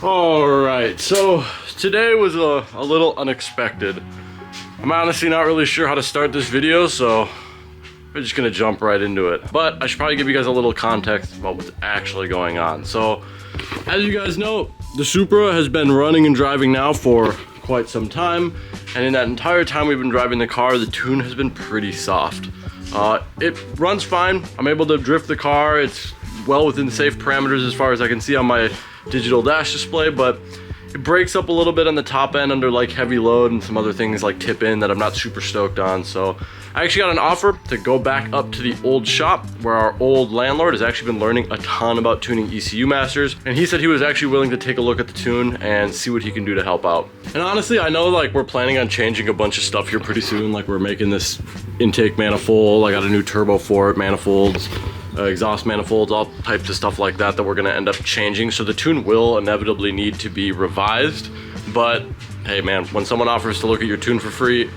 Alright, so today was a little unexpected. I'm honestly not really sure how to start this video, so we're just gonna jump right into it. But I should probably give you guys a little context about what's actually going on. So, as you guys know, the Supra has been running and driving now for quite some time, and in that entire time we've been driving the car, the tune has been pretty soft. It runs fine. I'm able to drift the car. It's well within safe parameters as far as I can see on my digital dash display, but it breaks up a little bit on the top end under like heavy load and some other things like tip in that I'm not super stoked on. So I actually got an offer to go back up to the old shop where our old landlord has actually been learning a ton about tuning ECU masters, and he said he was actually willing to take a look at the tune and see what he can do to help out. And honestly, I know like we're planning on changing a bunch of stuff here pretty soon. Like we're making this intake manifold, I got a new turbo for it, manifolds, exhaust manifolds, all types of stuff like that we're gonna end up changing. So the tune will inevitably need to be revised, but hey man, when someone offers to look at your tune for free,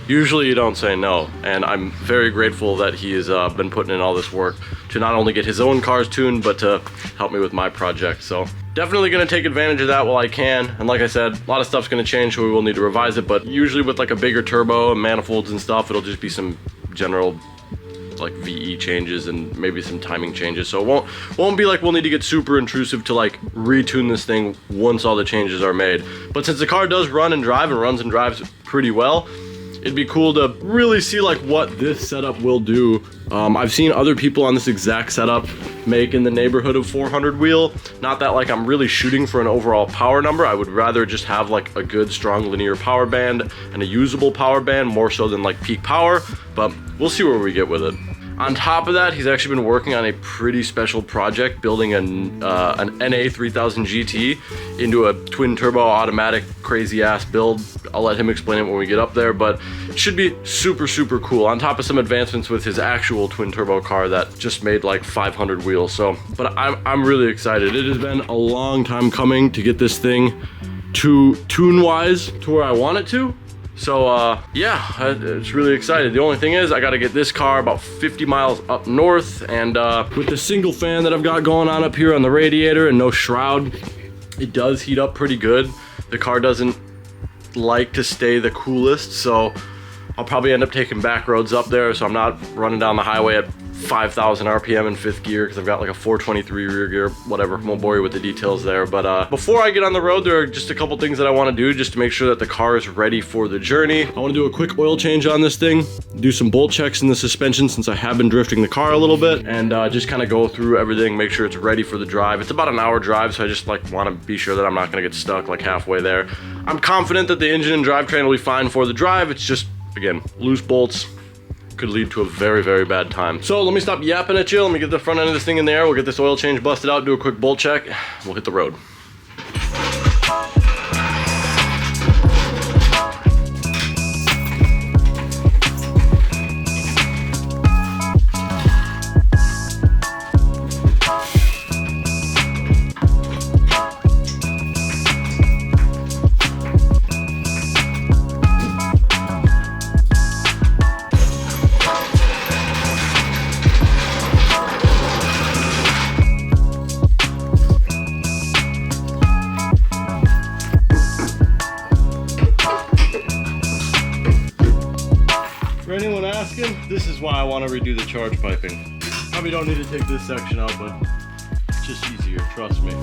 usually you don't say no. And I'm very grateful that he has been putting in all this work to not only get his own cars tuned, but to help me with my project. So definitely gonna take advantage of that while I can. And like I said, a lot of stuff's gonna change, so we will need to revise it, but usually with like a bigger turbo and manifolds and stuff, it'll just be some general like VE changes and maybe some timing changes. So it won't be like we'll need to get super intrusive to like retune this thing once all the changes are made. But since the car does run and drive and runs and drives pretty well, it'd be cool to really see like what this setup will do. I've seen other people on this exact setup make in the neighborhood of 400 wheel. Not that like I'm really shooting for an overall power number. I would rather just have like a good strong linear power band and a usable power band more so than like peak power, but we'll see where we get with it. On top of that, he's actually been working on a pretty special project, building an NA 3000GT into a twin turbo automatic crazy ass build. I'll let him explain it when we get up there, but it should be super, super cool. On top of some advancements with his actual twin turbo car that just made like 500 wheels. So, but I'm really excited. It has been a long time coming to get this thing to tune-wise to where I want it to. So yeah, it's really excited. The only thing is I got to get this car about 50 miles up north, and with the single fan that I've got going on up here on the radiator and no shroud, it does heat up pretty good. The car doesn't like to stay the coolest, so I'll probably end up taking back roads up there, so I'm not running down the highway at 5,000 RPM in fifth gear because I've got like a 423 rear gear, whatever. Won't bore you with the details there, but before I get on the road, there are just a couple things that I want to do just to make sure that the car is ready for the journey. I want to do a quick oil change on this thing, do some bolt checks in the suspension since I have been drifting the car a little bit, and just kind of go through everything, make sure it's ready for the drive. It's about an hour drive, so I just like want to be sure that I'm not going to get stuck like halfway there. I'm confident that the engine and drivetrain will be fine for the drive. It's just, again, loose bolts could lead to a very, very bad time. So let me stop yapping at you. Let me get the front end of this thing in the air. We'll get this oil change busted out, do a quick bolt check. We'll hit the road. For anyone asking, this is why I want to redo the charge piping. Probably don't need to take this section out, but it's just easier, trust me.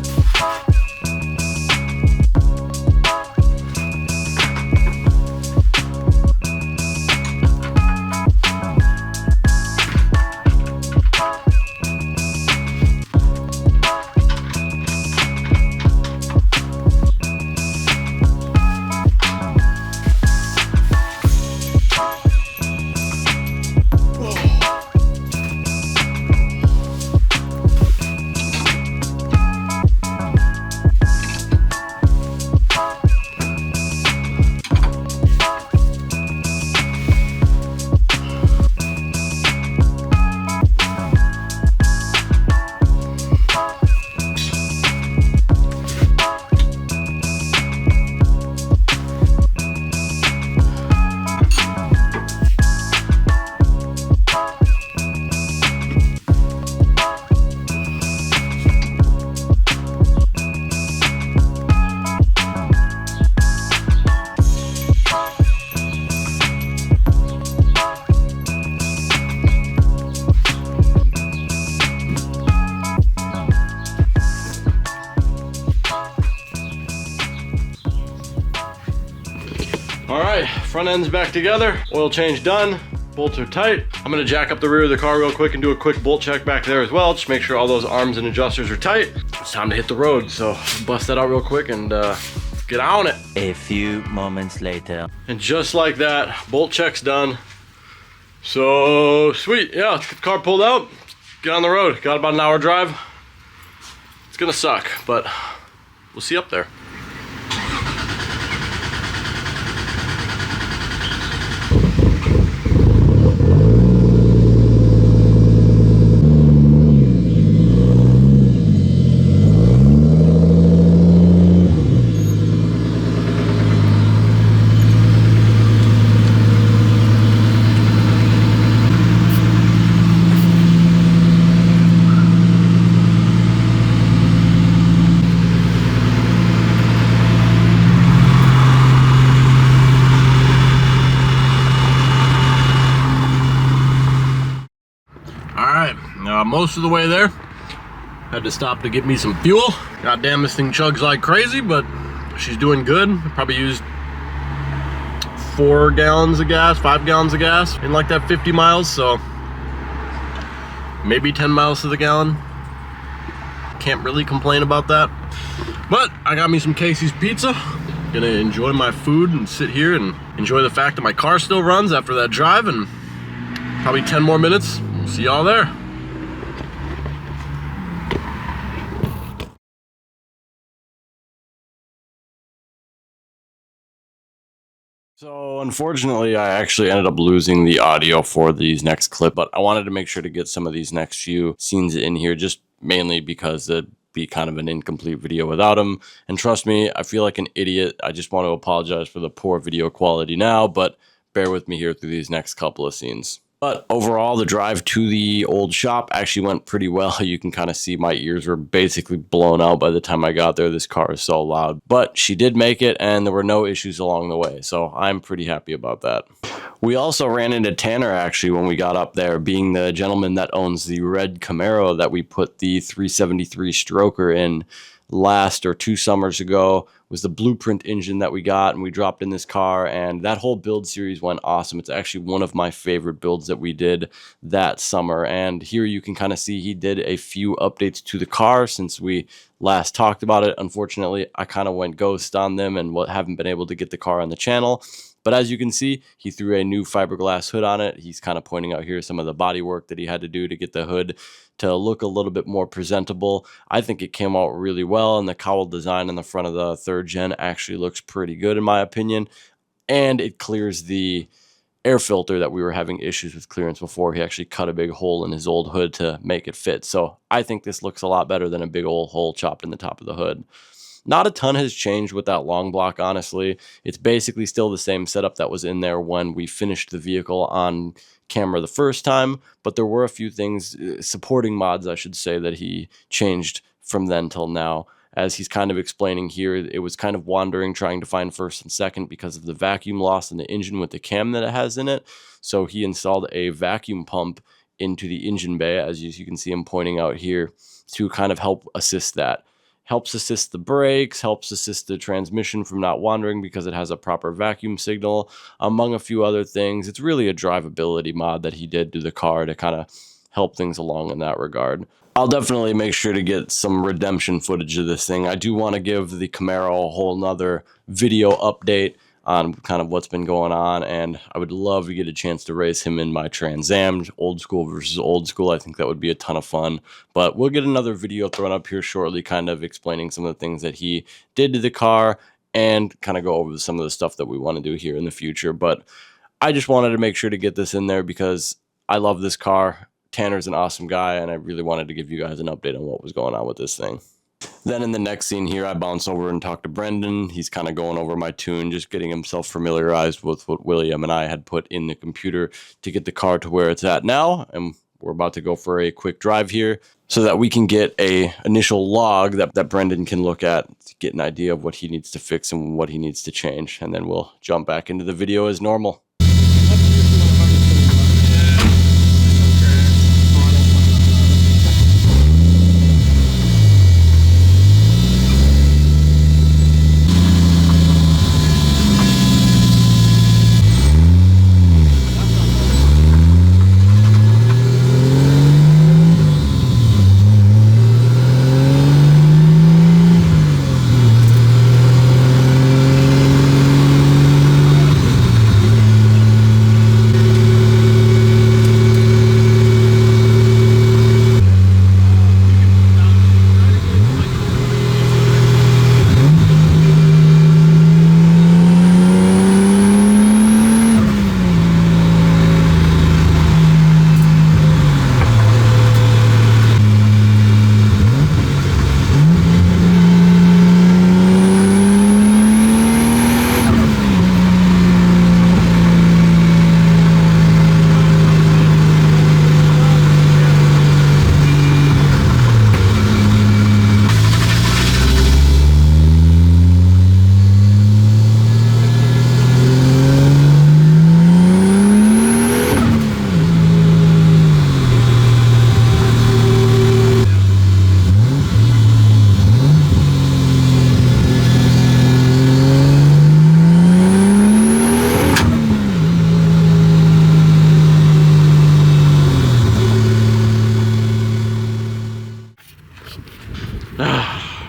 All right, front end's back together. Oil change done. Bolts are tight. I'm gonna jack up the rear of the car real quick and do a quick bolt check back there as well. Just make sure all those arms and adjusters are tight. It's time to hit the road. So bust that out real quick and get on it. A few moments later. And just like that, bolt check's done. So sweet, yeah, let's get the car pulled out, get on the road. Got about an hour drive. It's gonna suck, but we'll see up there. Most of the way there. Had to stop to get me some fuel. God damn, this thing chugs like crazy, but she's doing good. Probably used 4 gallons of gas, 5 gallons of gas in like that 50 miles, so maybe 10 miles to the gallon. Can't really complain about that. But I got me some Casey's pizza. Gonna enjoy my food and sit here and enjoy the fact that my car still runs after that drive, and probably 10 more minutes. We'll see y'all there. So unfortunately, I actually ended up losing the audio for these next clip, but I wanted to make sure to get some of these next few scenes in here, just mainly because it'd be kind of an incomplete video without them. And trust me, I feel like an idiot. I just want to apologize for the poor video quality now, but bear with me here through these next couple of scenes. But overall, the drive to the old shop actually went pretty well. You can kind of see my ears were basically blown out by the time I got there. This car is so loud. But she did make it, and there were no issues along the way. So I'm pretty happy about that. We also ran into Tanner, actually, when we got up there, being the gentleman that owns the red Camaro that we put the 373 stroker in last or 2 summers ago. Was the blueprint engine that we got and we dropped in this car, and that whole build series went awesome. It's actually one of my favorite builds that we did that summer, and here you can kind of see he did a few updates to the car since we last talked about it. Unfortunately, I kind of went ghost on them and haven't been able to get the car on the channel. But as you can see, he threw a new fiberglass hood on it. He's kind of pointing out here some of the body work that he had to do to get the hood to look a little bit more presentable. I think it came out really well, and the cowl design in the front of the 3rd gen actually looks pretty good in my opinion. And it clears the air filter that we were having issues with clearance before. He actually cut a big hole in his old hood to make it fit. So I think this looks a lot better than a big old hole chopped in the top of the hood. Not a ton has changed with that long block, honestly. It's basically still the same setup that was in there when we finished the vehicle on camera the first time, but there were a few things, supporting mods, I should say, that he changed from then till now. As he's kind of explaining here, it was kind of wandering, trying to find first and second because of the vacuum loss in the engine with the cam that it has in it. So he installed a vacuum pump into the engine bay, as you can see him pointing out here, to kind of help assist that. Helps assist the brakes, helps assist the transmission from not wandering because it has a proper vacuum signal, among a few other things. It's really a drivability mod that he did to the car to kind of help things along in that regard. I'll definitely make sure to get some redemption footage of this thing. I do want to give the Camaro a whole nother video update on kind of what's been going on, and I would love to get a chance to race him in my Trans Am, old school versus old school. I think that would be a ton of fun, but we'll get another video thrown up here shortly, kind of explaining some of the things that he did to the car and kind of go over some of the stuff that we want to do here in the future. But I just wanted to make sure to get this in there because I love this car. Tanner's an awesome guy, and I really wanted to give you guys an update on what was going on with this thing. Then in the next scene here, I bounce over and talk to Brendan. He's kind of going over my tune, just getting himself familiarized with what William and I had put in the computer to get the car to where it's at now. And we're about to go for a quick drive here so that we can get a initial log that Brendan can look at to get an idea of what he needs to fix and what he needs to change. And then we'll jump back into the video as normal.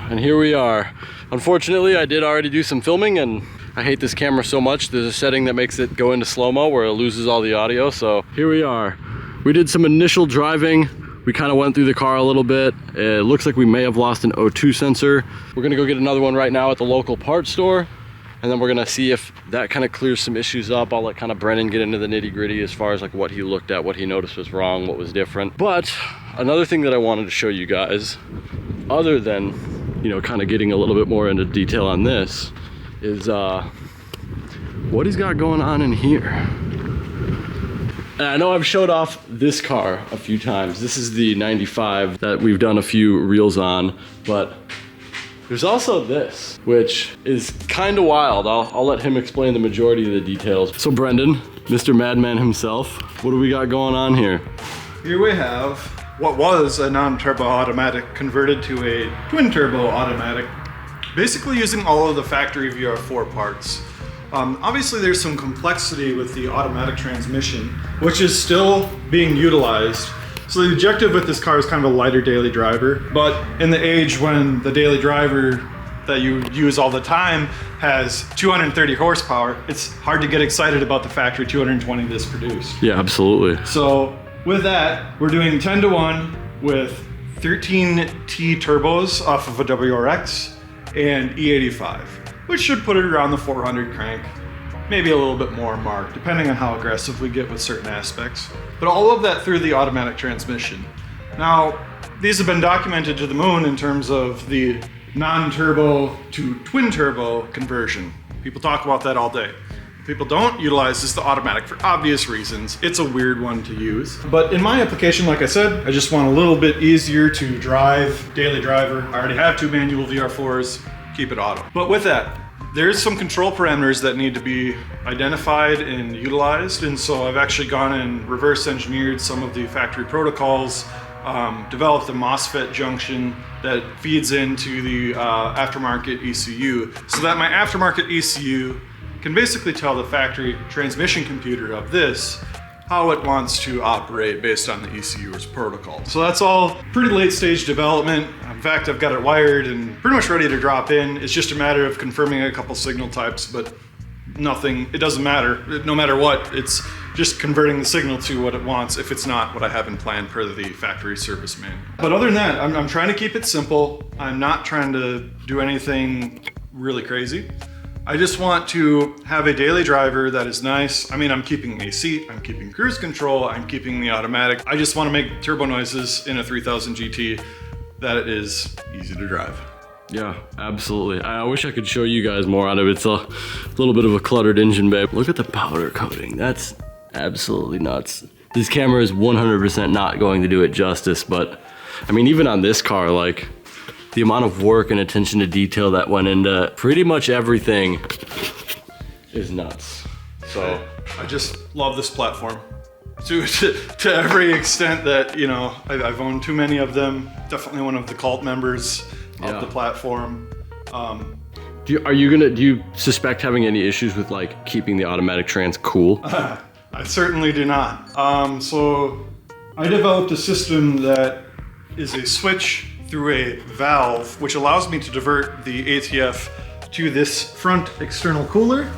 and here we are. Unfortunately, I did already do some filming, and I hate this camera so much. There's a setting that makes it go into slow-mo where it loses all the audio, so here we are. We did some initial driving. We kind of went through the car a little bit. It looks like we may have lost an O2 sensor. We're gonna go get another one right now at the local parts store, and then we're gonna see if that kind of clears some issues up. I'll let kind of Brennan get into the nitty-gritty as far as like what he looked at, what he noticed was wrong, what was different. But another thing that I wanted to show you guys, other than, you know, kind of getting a little bit more into detail on this, is what he's got going on in here. And I know I've showed off this car a few times. This is the 95 that we've done a few reels on, but there's also this, which is kind of wild. I'll let him explain the majority of the details. So Brendan, Mr. Madman himself, what do we got going on here? Here we have what was a non-turbo automatic converted to a twin-turbo automatic, basically using all of the factory VR4 parts. Obviously there's some complexity with the automatic transmission, which is still being utilized. So the objective with this car is kind of a lighter daily driver, but in the age when the daily driver that you use all the time has 230 horsepower, it's hard to get excited about the factory 220 this produced. Yeah, absolutely. So with that, we're doing 10-to-1 with 13T turbos off of a WRX and E85. Which should put it around the 400 crank, maybe a little bit more mark, depending on how aggressive we get with certain aspects. But all of that through the automatic transmission. Now, these have been documented to the moon in terms of the non-turbo to twin-turbo conversion. People talk about that all day. People don't utilize this, the automatic, for obvious reasons. It's a weird one to use. But in my application, like I said, I just want a little bit easier to drive, daily driver. I already have 2 manual VR4s. Keep it auto. But with that, there's some control parameters that need to be identified and utilized, and so I've actually gone and reverse engineered some of the factory protocols, developed a MOSFET junction that feeds into the aftermarket ECU, so that my aftermarket ECU can basically tell the factory transmission computer of this how it wants to operate based on the ECU's protocol. So that's all pretty late stage development. In fact, I've got it wired and pretty much ready to drop in. It's just a matter of confirming a couple signal types, but nothing, it doesn't matter. No matter what, it's just converting the signal to what it wants if it's not what I have in plan per the factory service manual. But other than that, I'm trying to keep it simple. I'm not trying to do anything really crazy. I just want to have a daily driver that is nice. I mean, I'm keeping AC, I'm keeping cruise control, I'm keeping the automatic. I just want to make turbo noises in a 3000 GT that it is easy to drive. Yeah, absolutely. I wish I could show you guys more out of it. It's a little bit of a cluttered engine bay. Look at the powder coating. That's absolutely nuts. This camera is 100% not going to do it justice, but I mean, even on this car, like, the amount of work and attention to detail that went into pretty much everything is nuts. So I just love this platform to every extent that, you know, I've owned too many of them. Definitely one of the cult members of the platform. Do you suspect having any issues with like keeping the automatic trans cool? I certainly do not. So I developed a system that is a switch through a valve, which allows me to divert the ATF to this front external cooler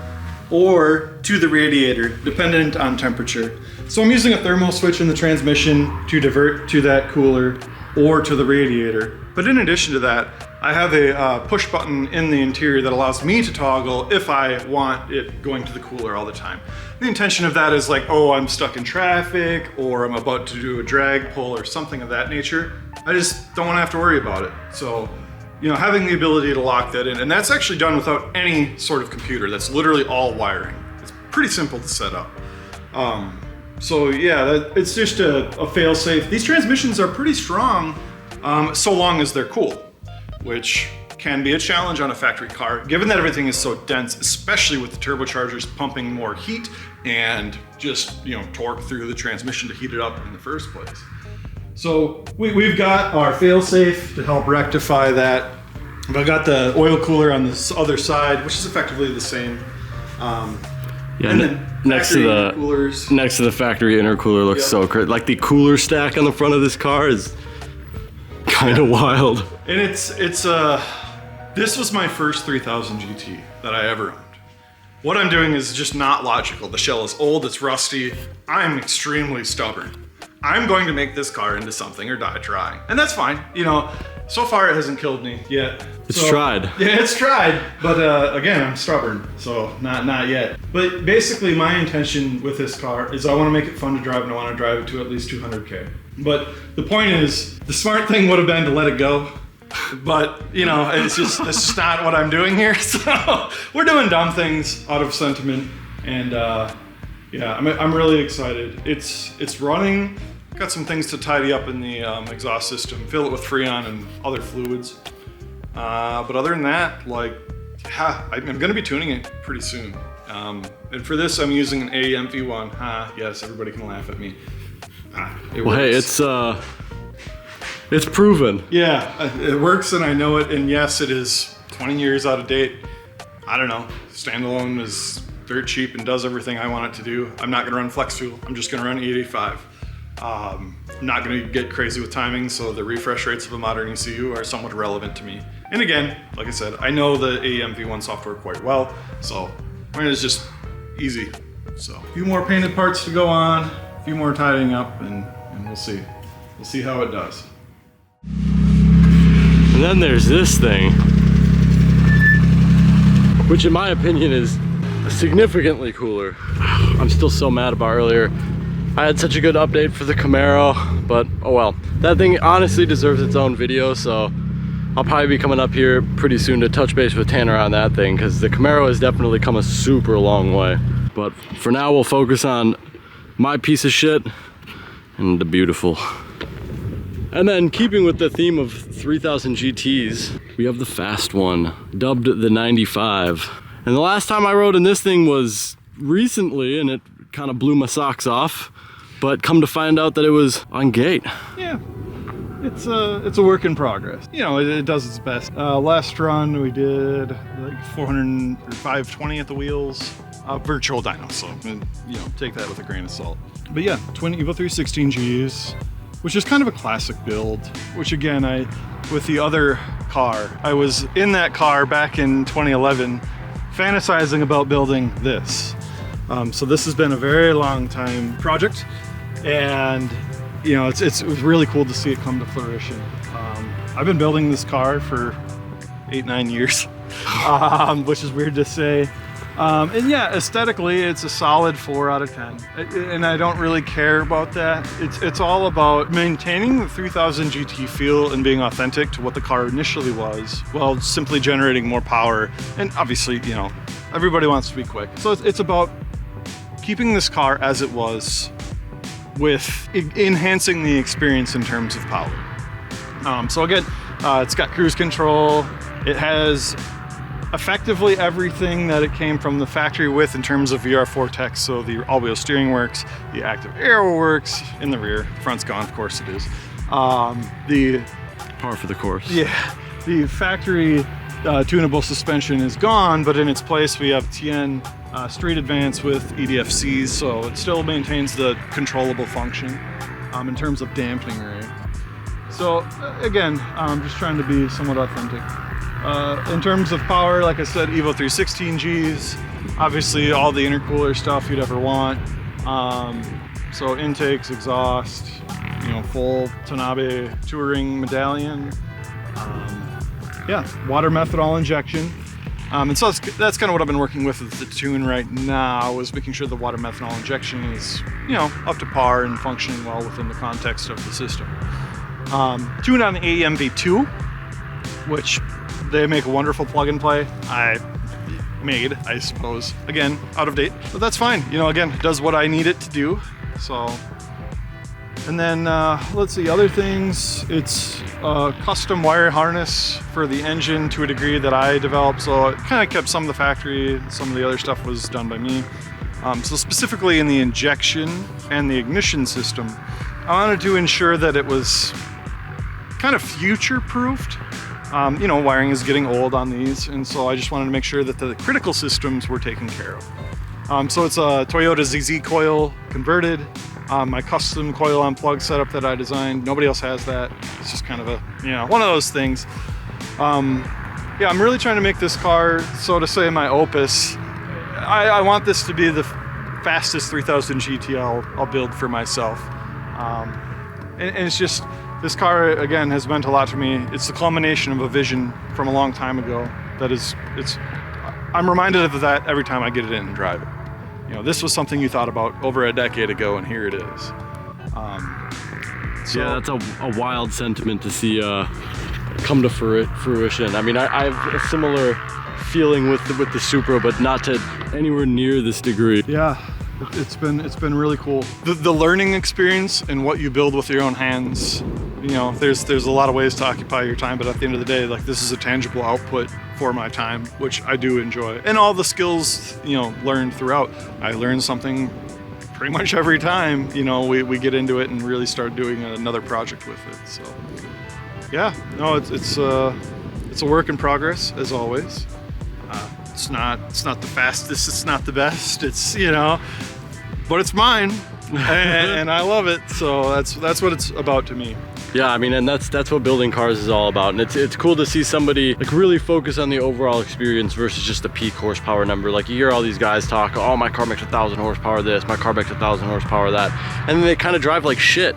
or to the radiator, dependent on temperature. So I'm using a thermal switch in the transmission to divert to that cooler or to the radiator. But in addition to that, I have a push button in the interior that allows me to toggle if I want it going to the cooler all the time. The intention of that is like, oh, I'm stuck in traffic, or I'm about to do a drag pull or something of that nature. I just don't want to have to worry about it. So, you know, having the ability to lock that in, and that's actually done without any sort of computer. That's literally all wiring. It's pretty simple to set up. So yeah, it's just a fail-safe. These transmissions are pretty strong, so long as they're cool, which can be a challenge on a factory car, given that everything is so dense, especially with the turbochargers pumping more heat and just, you know, torque through the transmission to heat it up in the first place. So we've got our fail-safe to help rectify that. I've got the oil cooler on this other side, which is effectively the same. Yeah, and then next to the factory intercooler looks so crazy. Like the cooler stack on the front of this car is kind of wild. And it's This was my first 3000 GT that I ever owned. What I'm doing is just not logical. The shell is old, it's rusty. I'm extremely stubborn. I'm going to make this car into something or die trying. And that's fine. You know, so far it hasn't killed me yet. It's tried. Yeah, it's tried. But again, I'm stubborn, so not yet. But basically my intention with this car is I want to make it fun to drive and I want to drive it to at least 200K. But the point is, the smart thing would have been to let it go. But, you know, it's just not what I'm doing here. So we're doing dumb things out of sentiment. And yeah, I'm really excited. It's running. Got some things to tidy up in the exhaust system, fill it with Freon and other fluids. But other than that, like, yeah, I'm gonna be tuning it pretty soon. And for this, I'm using an AEM V1. Yes, everybody can laugh at me. It Well, hey, works. it's proven. Yeah, it works and I know it. And yes, it is 20 years out of date. I don't know. Standalone is dirt cheap and does everything I want it to do. I'm not gonna run flex fuel. I'm just gonna run 885. I'm not going to get crazy with timing, so the refresh rates of a modern ECU are somewhat relevant to me. And again, like I said, I know the AEM V1 software quite well, so mine is just easy. So a few more painted parts to go on, a few more tidying up, and we'll see. We'll see how it does. And then there's this thing, which in my opinion is significantly cooler. I'm still so mad about earlier. I had such a good update for the Camaro, but oh well. That thing honestly deserves its own video, so I'll probably be coming up here pretty soon to touch base with Tanner on that thing, because the Camaro has definitely come a super long way. But for now, we'll focus on my piece of shit and the beautiful. And then, keeping with the theme of 3000 GTs, we have the fast one, dubbed the 95. And the last time I rode in this thing was recently, and it kind of blew my socks off. But come to find out that it was on gate. Yeah, it's a work in progress. You know, it does its best. Last run we did like 400 or 520 at the wheels. Virtual dyno, so you know, take that with a grain of salt. But yeah, twin Evo 316Gs, which is kind of a classic build. Which again, with the other car, I was in that car back in 2011, fantasizing about building this. So this has been a very long time project. And you know, it was really cool to see it come to fruition. I've been building this car for 8-9 years, which is weird to say. And yeah, aesthetically, it's a solid 4 out of 10. And I don't really care about that. It's all about maintaining the 3000 GT feel and being authentic to what the car initially was, while simply generating more power. And obviously, you know, everybody wants to be quick. So it's about keeping this car as it was, with enhancing the experience in terms of power. So again, it's got cruise control. It has effectively everything that it came from the factory with in terms of VR4 tech. So the all-wheel steering works, the active aero works in the rear. The front's gone, of course it is. The Par for the course. Yeah, the factory tunable suspension is gone, but in its place we have TN Street Advance with EDFCs, so it still maintains the controllable function in terms of dampening rate. So again, I'm just trying to be somewhat authentic. In terms of power, like I said, Evo 316Gs, obviously all the intercooler stuff you'd ever want. So intakes, exhaust, you know, full Tanabe touring medallion. Yeah, water methanol injection. And so that's kind of what I've been working with the tune right now, is making sure the water methanol injection is, you know, up to par and functioning well within the context of the system. Tune on the AEM V2, which they make a wonderful plug and play. I suppose. Again, out of date, but that's fine. You know, again, it does what I need it to do. So, and then let's see, other things. It's a custom wire harness for the engine to a degree that I developed. So it kind of kept some of the factory, some of the other stuff was done by me. So specifically in the injection and the ignition system, I wanted to ensure that it was kind of future-proofed. You know, wiring is getting old on these, and so I just wanted to make sure that the critical systems were taken care of. So it's a Toyota ZZ coil converted, my custom coil on plug setup that I designed. Nobody else has that. It's just kind of a, you know, one of those things. yeah, I'm really trying to make this car, so to say, my opus. I want this to be the fastest 3000 GT I'll build for myself. And it's just, this car, again, has meant a lot to me. It's the culmination of a vision from a long time ago I'm reminded of that every time I get it in and drive it. You know, this was something you thought about over a decade ago, and here it is. Yeah, that's a wild sentiment to see come to fruition. I mean, I have a similar feeling with the Supra, but not to anywhere near this degree. Yeah, it's been really cool. The learning experience and what you build with your own hands. You know, there's a lot of ways to occupy your time, but at the end of the day, like, this is a tangible output for my time, which I do enjoy. And all the skills, you know, learned throughout. I learn something pretty much every time, you know, we get into it and really start doing another project with it. So yeah, no, it's a work in progress, as always. It's not the fastest, it's not the best, it's, you know, but it's mine, and I love it. So that's what it's about to me. Yeah, I mean, and that's what building cars is all about. And it's cool to see somebody like really focus on the overall experience versus just the peak horsepower number. Like, you hear all these guys talk, oh, my car makes 1,000 horsepower this, my car makes 1,000 horsepower that, and then they kind of drive like shit.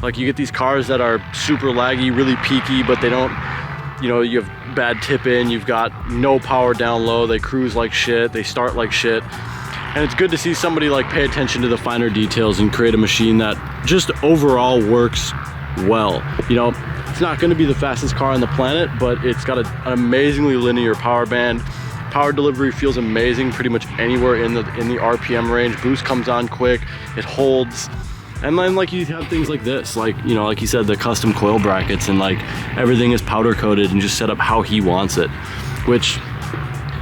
Like, you get these cars that are super laggy, really peaky, but they don't, you know, you have bad tip in, you've got no power down low, they cruise like shit, they start like shit. And it's good to see somebody like pay attention to the finer details and create a machine that just overall works well. You know, it's not going to be the fastest car on the planet, but it's got an amazingly linear power band. Power delivery feels amazing pretty much anywhere in the RPM range. Boost comes on quick, it holds. And then, like, you have things like this, like, you know, like you said, the custom coil brackets, and like everything is powder coated and just set up how he wants it, which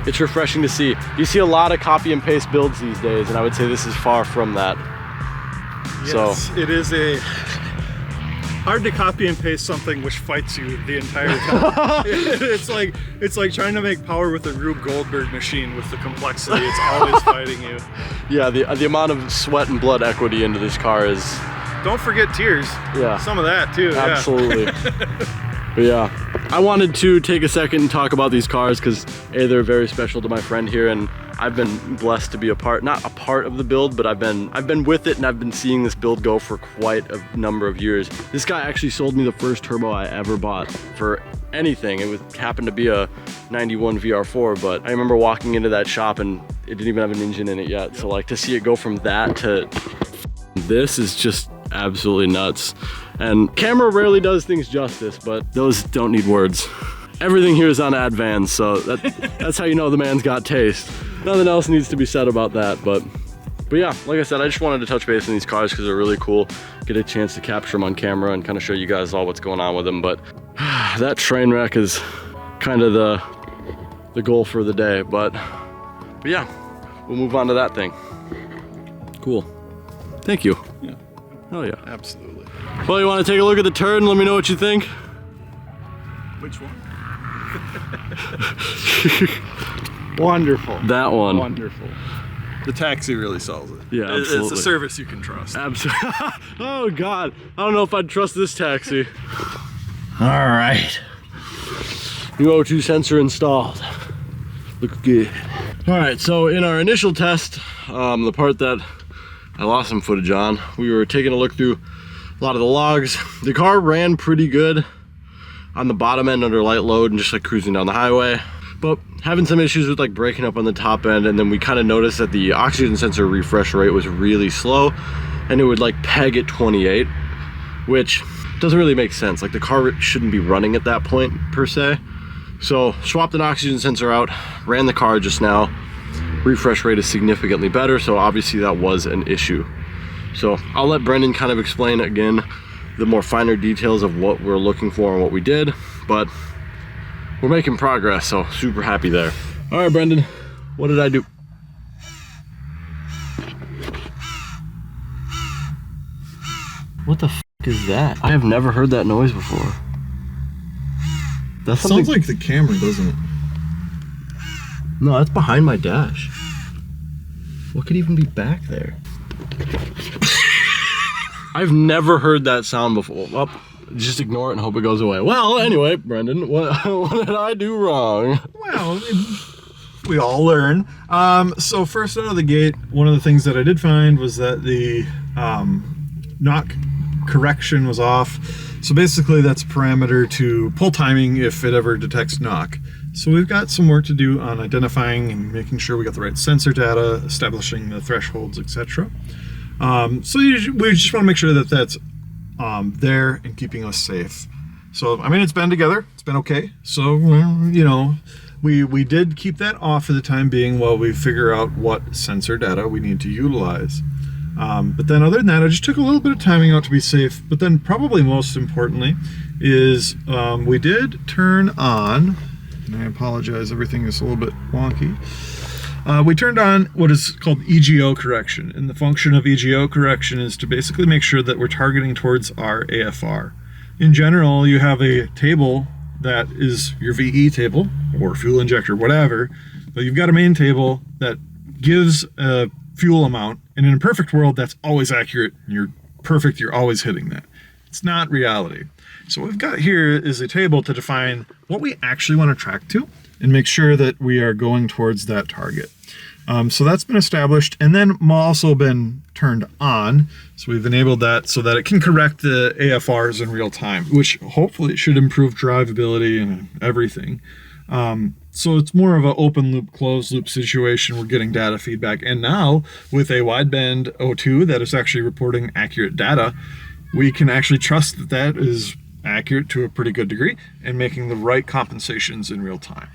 it's refreshing to see. You see a lot of copy and paste builds these days, and I would say this is far from that. Yes, so it is hard to copy and paste something which fights you the entire time. it's like trying to make power with a Rube Goldberg machine with the complexity. It's always fighting you. Yeah, the amount of sweat and blood equity into this car is... Don't forget tears. Yeah. Some of that too. Absolutely. Yeah. But yeah, I wanted to take a second and talk about these cars because they're very special to my friend here, and I've been blessed to be not a part of the build, but I've been with it, and I've been seeing this build go for quite a number of years. This guy actually sold me the first turbo I ever bought for anything. It happened to be a 91 VR4, but I remember walking into that shop and it didn't even have an engine in it yet. So like, to see it go from that to this is just absolutely nuts. And camera rarely does things justice, but those don't need words. Everything here is on Advance, so that's how you know the man's got taste. Nothing else needs to be said about that, but yeah, like I said, I just wanted to touch base on these cars because they're really cool. Get a chance to capture them on camera and kind of show you guys all what's going on with them. But that train wreck is kind of the goal for the day. But yeah, we'll move on to that thing. Cool. Thank you. Yeah. Hell yeah. Absolutely. Well, you want to take a look at the turd and let me know what you think? Which one? Wonderful. That one. Wonderful. The taxi really sells it. Yeah, absolutely. It's a service you can trust. Absolutely. Oh God, I don't know if I'd trust this taxi. All right. New O2 sensor installed. Looks good. All right, so in our initial test, the part that I lost some footage on, we were taking a look through a lot of the logs. The car ran pretty good on the bottom end under light load and just like cruising down the highway, but having some issues with like breaking up on the top end. And then we kind of noticed that the oxygen sensor refresh rate was really slow and it would like peg at 28, which doesn't really make sense. Like, the car shouldn't be running at that point per se. So swapped an oxygen sensor out, ran the car just now. Refresh rate is significantly better, so obviously that was an issue. So I'll let Brendan kind of explain again the more finer details of what we're looking for and what we did, but we're making progress, so super happy there. All right, Brendan, what did I do? What the f is that? I have never heard that noise before. That's Sounds like the camera, doesn't it? No, that's behind my dash. What could even be back there? I've never heard that sound before. Well, just ignore it and hope it goes away. Well, anyway, Brendan, what did I do wrong? Well, we all learn. So first out of the gate, one of the things that I did find was that the knock correction was off. So basically that's a parameter to pull timing if it ever detects knock. So we've got some work to do on identifying and making sure we got the right sensor data, establishing the thresholds, etc. So we just want to make sure that that's there and keeping us safe. So, I mean, it's been together. It's been okay. So, you know, we did keep that off for the time being while we figure out what sensor data we need to utilize. But then other than that, I just took a little bit of timing out to be safe. But then probably most importantly is we did turn on, and I apologize, everything is a little bit wonky. We turned on what is called EGO correction. And the function of EGO correction is to basically make sure that we're targeting towards our AFR. In general, you have a table that is your VE table or fuel injector, whatever, but you've got a main table that gives a fuel amount, and in a perfect world, that's always accurate, and you're perfect, you're always hitting that. It's not reality. So what we've got here is a table to define what we actually want to track to and make sure that we are going towards that target. So that's been established, and then also been turned on. So we've enabled that so that it can correct the AFRs in real time, which hopefully should improve drivability and everything. So it's more of an open loop, closed loop situation. We're getting data feedback. And now with a wideband O2 that is actually reporting accurate data, we can actually trust that that is accurate to a pretty good degree and making the right compensations in real time.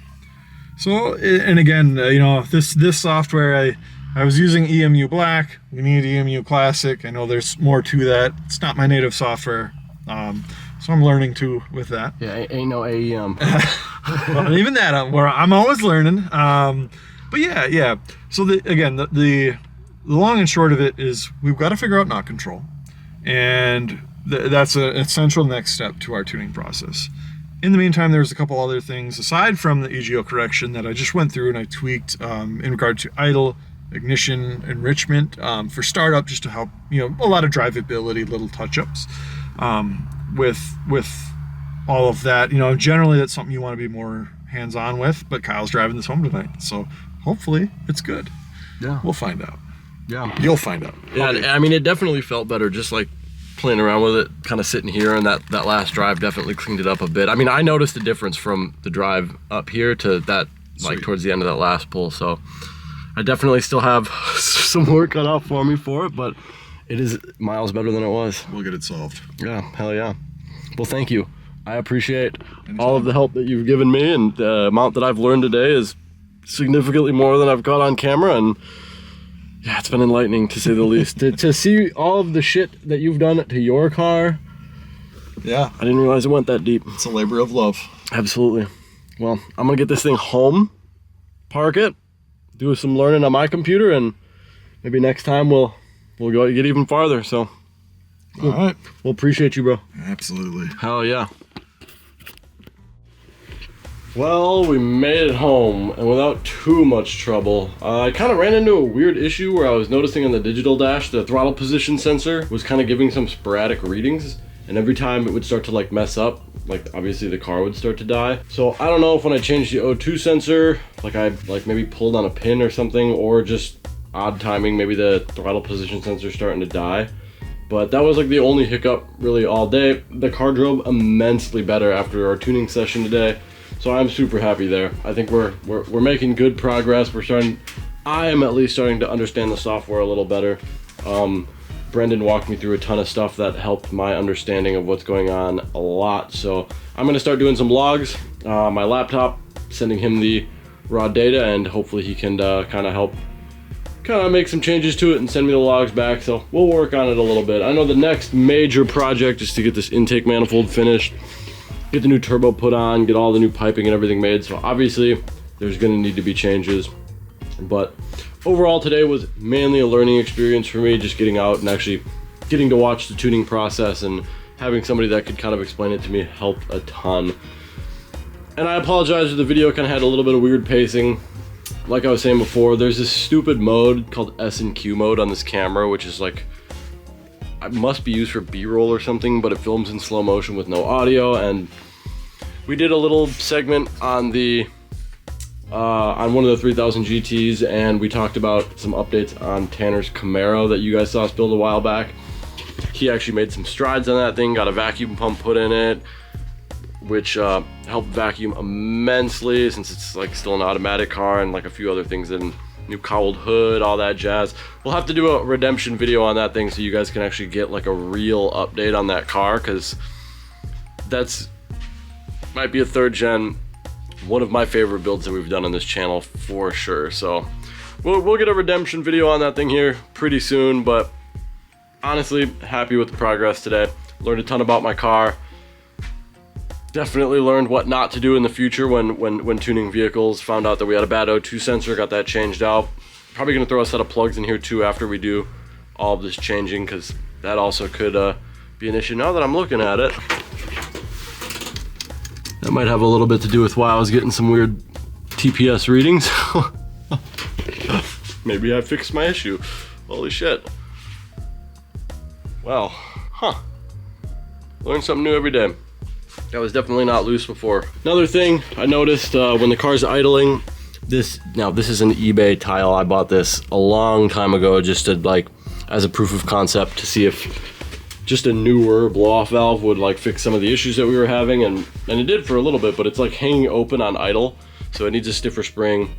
So, and again, you know, this software, I was using EMU Black. We need EMU Classic. I know there's more to that. It's not my native software. So I'm learning too with that. Yeah, ain't no AEM. Well, even that, I'm always learning. But yeah. So the long and short of it is we've got to figure out knock control, and that's an essential next step to our tuning process. In the meantime, there's a couple other things aside from the EGO correction that I just went through and I tweaked in regard to idle, ignition, enrichment for startup, just to help, you know, a lot of drivability, little touch-ups. With all of that, you know, generally that's something you want to be more hands-on with, but Kyle's driving this home tonight, so hopefully it's good. Yeah. We'll find out. Yeah. You'll find out. Yeah, Okay. I mean, it definitely felt better just like playing around with it, kind of sitting here, and that last drive definitely cleaned it up a bit. I mean, I noticed a difference from the drive up here to that, like, towards the end of that last pull, so I definitely still have some work cut out for me for it, but it is miles better than it was. We'll get it solved. Yeah, hell yeah. Well, thank you. I appreciate all of the help that you've given me, and the amount that I've learned today is significantly more than I've got on camera, and yeah, it's been enlightening to say the least. To see all of the shit that you've done to your car. Yeah. I didn't realize it went that deep. It's a labor of love. Absolutely. Well, I'm gonna get this thing home, park it, do some learning on my computer, and maybe next time we'll go get even farther. So, all right. We'll appreciate you, bro. Absolutely. Hell yeah. Well, we made it home, and without too much trouble. I kind of ran into a weird issue where I was noticing on the digital dash, the throttle position sensor was kind of giving some sporadic readings, and every time it would start to like mess up, like obviously the car would start to die. So I don't know if when I changed the O2 sensor, like I maybe pulled on a pin or something, or just odd timing, maybe the throttle position sensor starting to die. But that was like the only hiccup really all day. The car drove immensely better after our tuning session today. So I'm super happy there. I think we're making good progress. I am at least starting to understand the software a little better. Brendan walked me through a ton of stuff that helped my understanding of what's going on a lot. So I'm gonna start doing some logs, my laptop, sending him the raw data, and hopefully he can kind of make some changes to it and send me the logs back. So we'll work on it a little bit. I know the next major project is to get this intake manifold finished, get the new turbo put on, get all the new piping and everything made. So obviously there's gonna need to be changes, but overall today was mainly a learning experience for me, just getting out and actually getting to watch the tuning process, and having somebody that could kind of explain it to me helped a ton. And I apologize if the video kind of had a little bit of weird pacing. Like I was saying before, there's this stupid mode called S and Q mode on this camera, which is like, it must be used for B-roll or something, but it films in slow motion with no audio. And we did a little segment on the on one of the 3000 GTs, and we talked about some updates on Tanner's Camaro that you guys saw us build a while back. He actually made some strides on that thing, got a vacuum pump put in it, which helped vacuum immensely since it's like still an automatic car, and like a few other things, and new cowled hood, all that jazz. We'll have to do a redemption video on that thing so you guys can actually get like a real update on that car, because that's might be a third gen, one of my favorite builds that we've done on this channel for sure. So we'll get a redemption video on that thing here pretty soon, but honestly, happy with the progress today. Learned a ton about my car. Definitely learned what not to do in the future when tuning vehicles. Found out that we had a bad O2 sensor, got that changed out. Probably gonna throw a set of plugs in here too after we do all of this changing, because that also could be an issue. Now that I'm looking at it, that might have a little bit to do with why I was getting some weird TPS readings. Maybe I fixed my issue. Holy shit. Well, learn something new every day. That was definitely not loose before. Another thing I noticed when the car's idling, this is an eBay tile. I bought this a long time ago just to like as a proof of concept to see if just a newer blow-off valve would like fix some of the issues that we were having, and it did for a little bit, but it's like hanging open on idle, so it needs a stiffer spring.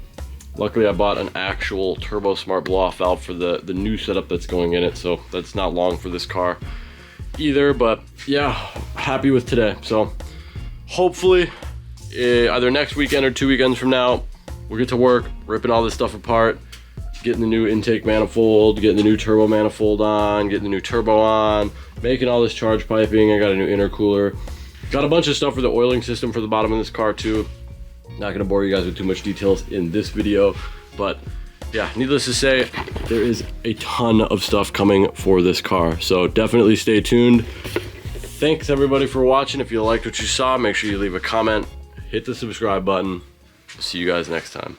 Luckily I bought an actual Turbo Smart blow-off valve for the new setup that's going in it, so that's not long for this car either. But yeah, happy with today. So hopefully either next weekend or 2 weekends from now, we'll get to work ripping all this stuff apart, getting the new intake manifold, getting the new turbo manifold on, getting the new turbo on, making all this charge piping. I got a new intercooler, got a bunch of stuff for the oiling system for the bottom of this car too. Not gonna bore you guys with too much details in this video, but yeah, needless to say, there is a ton of stuff coming for this car, so definitely stay tuned. Thanks everybody for watching. If you liked what you saw, make sure you leave a comment, hit the subscribe button. See you guys next time.